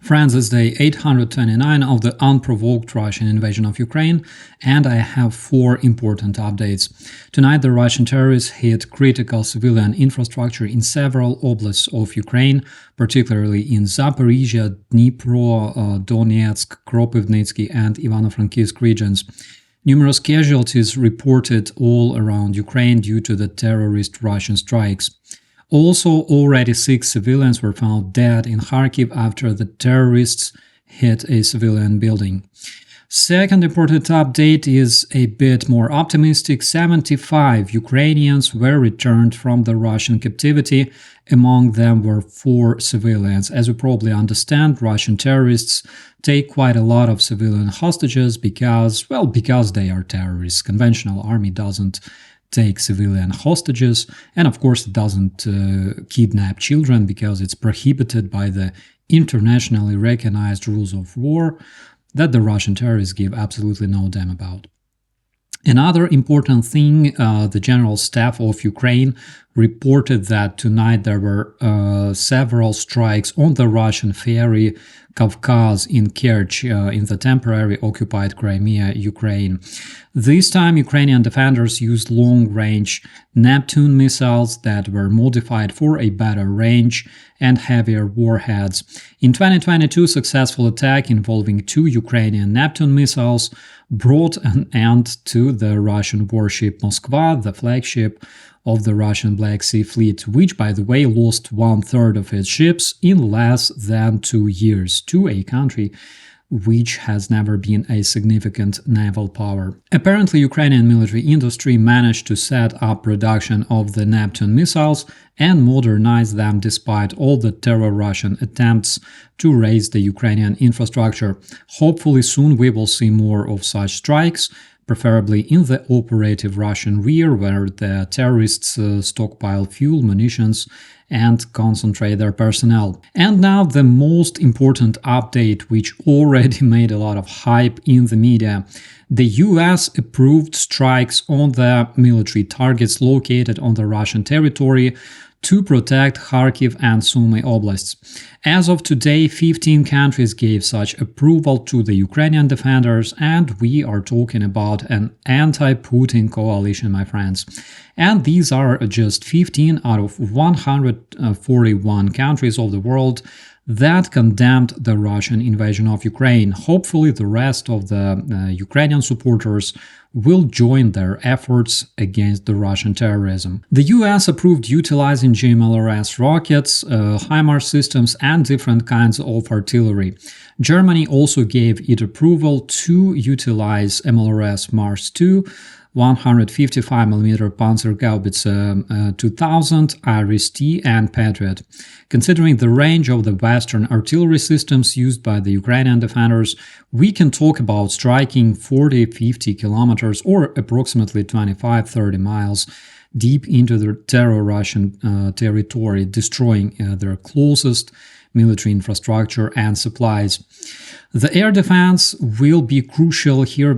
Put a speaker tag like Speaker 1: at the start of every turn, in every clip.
Speaker 1: Friends, it's day 829 of the unprovoked Russian invasion of Ukraine, and I have 4 important updates. Tonight, the Russian terrorists hit critical civilian infrastructure in several oblasts of Ukraine, particularly in Zaporizhia, Dnipro, Donetsk, Kropyvnytsky, and Ivano-Frankivsk regions. Numerous casualties reported all around Ukraine due to the terrorist Russian strikes. Also, already 6 civilians were found dead in Kharkiv after the terrorists hit a civilian building. Second important update is a bit more optimistic. 75 Ukrainians were returned from the Russian captivity. Among them were 4 civilians. As you probably understand, Russian terrorists take quite a lot of civilian hostages because they are terrorists. Conventional army doesn't take civilian hostages, and of course it doesn't kidnap children because it's prohibited by the internationally recognized rules of war that the Russian terrorists give absolutely no damn about. Another important thing, the General Staff of Ukraine reported that tonight there were several strikes on the Russian ferry Kavkaz in Kerch in the temporary occupied Crimea, Ukraine. This time, Ukrainian defenders used long-range Neptune missiles that were modified for a better range and heavier warheads. In 2022, successful attack involving 2 Ukrainian Neptune missiles brought an end to the Russian warship Moskva, the flagship of the Russian Black Sea Fleet, which, by the way, lost 1/3 of its ships in less than 2 years to a country which has never been a significant naval power. Apparently, Ukrainian military industry managed to set up production of the Neptune missiles and modernize them despite all the terror Russian attempts to raise the Ukrainian infrastructure. Hopefully soon we will see more of such strikes, preferably in the operative Russian rear, where the terrorists stockpile fuel, munitions, and concentrate their personnel. And now the most important update, which already made a lot of hype in the media. The US approved strikes on the military targets located on the Russian territory to protect Kharkiv and Sumy oblasts. As of today, 15 countries gave such approval to the Ukrainian defenders, and we are talking about an anti-Putin coalition, my friends. And these are just 15 out of 141 countries of the world that condemned the Russian invasion of Ukraine. Hopefully the rest of the Ukrainian supporters will join their efforts against the Russian terrorism. The US approved utilizing GMLRS rockets, HIMARS systems, and different kinds of artillery. Germany also gave it approval to utilize MLRS Mars 2, 155mm Panzergaubitze 2000, Iris-T, and Patriot. Considering the range of the Western artillery systems used by the Ukrainian defenders, we can talk about striking 40-50 kilometers or approximately 25-30 miles deep into the terror Russian territory, destroying their closest military infrastructure and supplies. The air defense will be crucial here,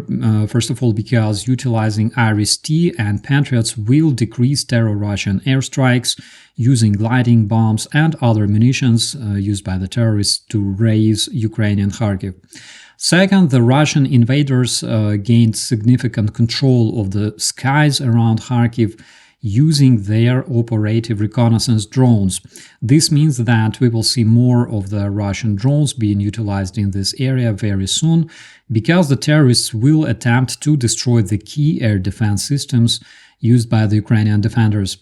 Speaker 1: first of all, because utilizing Iris-T and Patriots will decrease terror Russian airstrikes using gliding bombs and other munitions used by the terrorists to raise Ukrainian Kharkiv. Second, the Russian invaders gained significant control of the skies around Kharkiv using their operative reconnaissance drones. This means that we will see more of the Russian drones being utilized in this area very soon, because the terrorists will attempt to destroy the key air defense systems used by the Ukrainian defenders.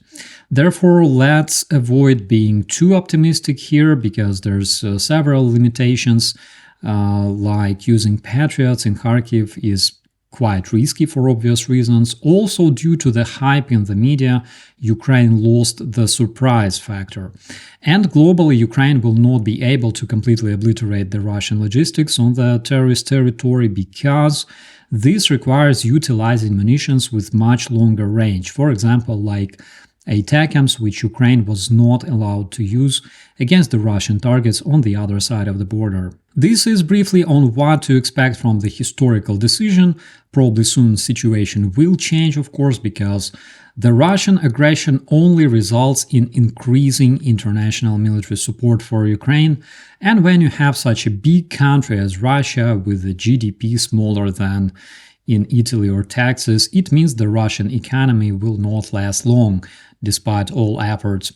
Speaker 1: Therefore, let's avoid being too optimistic here, because there's several limitations, like using Patriots in Kharkiv is quite risky for obvious reasons. Also, due to the hype in the media, Ukraine lost the surprise factor. And globally, Ukraine will not be able to completely obliterate the Russian logistics on the terrorist territory, because this requires utilizing munitions with much longer range. For example, like ATACMS which Ukraine was not allowed to use against the Russian targets on the other side of the border. This is briefly on what to expect from the historical decision. Probably soon situation will change, of course, because the Russian aggression only results in increasing international military support for Ukraine, and when you have such a big country as Russia with a GDP smaller than in Italy or Texas, it means the Russian economy will not last long, despite all efforts.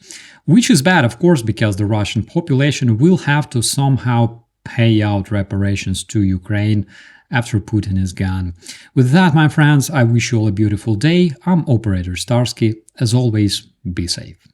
Speaker 1: Which is bad, of course, because the Russian population will have to somehow pay out reparations to Ukraine after Putin is gone. With that, my friends, I wish you all a beautiful day. I'm Operator Starsky. As always, be safe.